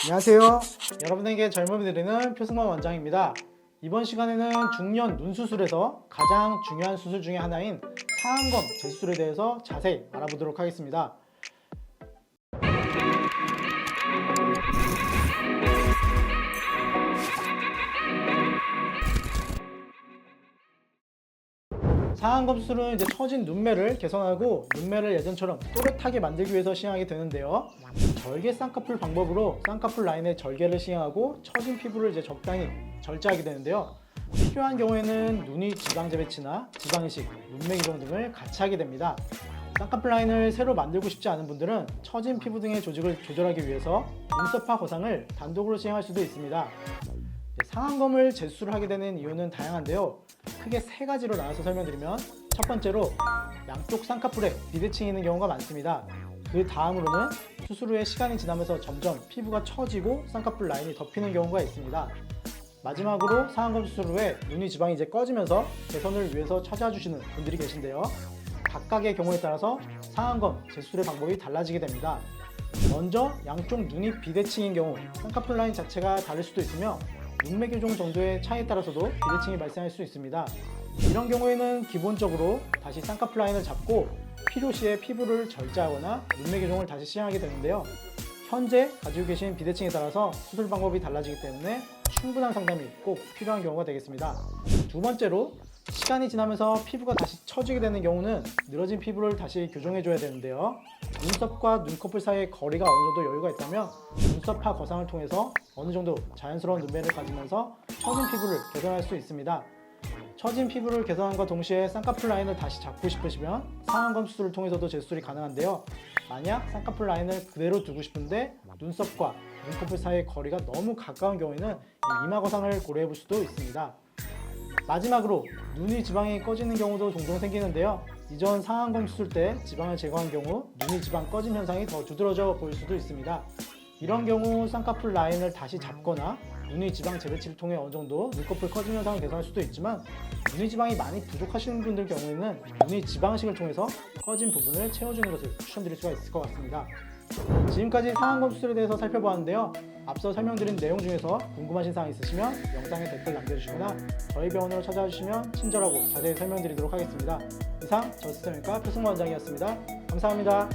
안녕하세요. 여러분에게 젊음을 드리는 표승원 원장입니다. 이번 시간에는 중년 눈 수술에서 가장 중요한 수술 중에 하나인 상안검 재수술에 대해서 자세히 알아보도록 하겠습니다. 상안검 수술은 이제 처진 눈매를 개선하고 눈매를 예전처럼 또렷하게 만들기 위해서 시행하게 되는데요. 절개 쌍꺼풀 방법으로 쌍꺼풀 라인의 절개를 시행하고 처진 피부를 이제 적당히 절제하게 되는데요. 필요한 경우에는 눈이 지방 재배치나 지방 이식, 눈매 기동 등을 같이 하게 됩니다. 쌍꺼풀 라인을 새로 만들고 싶지 않은 분들은 처진 피부 등의 조직을 조절하기 위해서 눈썹화 거상을 단독으로 시행할 수도 있습니다. 상안검을 재수술을 하게 되는 이유는 다양한데요. 크게 세 가지로 나눠서 설명드리면, 첫 번째로 양쪽 쌍꺼풀에 비대칭이 있는 경우가 많습니다. 그 다음으로는 수술 후에 시간이 지나면서 점점 피부가 처지고 쌍꺼풀 라인이 덮이는 경우가 있습니다. 마지막으로 상안검 수술 후에 눈이 지방이 이제 꺼지면서 개선을 위해서 찾아주시는 분들이 계신데요. 각각의 경우에 따라서 상안검 재수술의 방법이 달라지게 됩니다. 먼저 양쪽 눈이 비대칭인 경우 쌍꺼풀 라인 자체가 다를 수도 있으며 눈매 교정 정도의 차이에 따라서도 비대칭이 발생할 수 있습니다. 이런 경우에는 기본적으로 다시 쌍꺼풀 라인을 잡고 필요시에 피부를 절제하거나 눈매 교정을 다시 시행하게 되는데요. 현재 가지고 계신 비대칭에 따라서 수술 방법이 달라지기 때문에 충분한 상담이 꼭 필요한 경우가 되겠습니다. 두 번째로, 시간이 지나면서 피부가 다시 처지게 되는 경우는 늘어진 피부를 다시 교정해줘야 되는데요. 눈썹과 눈꺼풀 사이의 거리가 어느 정도 여유가 있다면 눈썹화 거상을 통해서 어느 정도 자연스러운 눈매를 가지면서 처진 피부를 개선할 수 있습니다. 처진 피부를 개선함과 동시에 쌍꺼풀 라인을 다시 잡고 싶으시면 상안검 수술을 통해서도 재수술이 가능한데요. 만약 쌍꺼풀 라인을 그대로 두고 싶은데 눈썹과 눈꺼풀 사이의 거리가 너무 가까운 경우에는 이마 거상을 고려해 볼 수도 있습니다. 마지막으로 눈이 지방이 꺼지는 경우도 종종 생기는데요. 이전 상안검 수술 때 지방을 제거한 경우 눈이 지방 꺼짐 현상이 더 두드러져 보일 수도 있습니다. 이런 경우 쌍꺼풀 라인을 다시 잡거나 눈이 지방 재배치를 통해 어느 정도 눈꺼풀 꺼짐 현상을 개선할 수도 있지만, 눈이 지방이 많이 부족하시는 분들 경우에는 눈이 지방식을 통해서 꺼진 부분을 채워주는 것을 추천드릴 수가 있을 것 같습니다. 지금까지 상안검 수술에 대해서 살펴보았는데요. 앞서 설명드린 내용 중에서 궁금하신 사항 있으시면 영상에 댓글 남겨주시거나 저희 병원으로 찾아와 주시면 친절하고 자세히 설명드리도록 하겠습니다. 이상 저스템과 표승원 원장이었습니다. 감사합니다.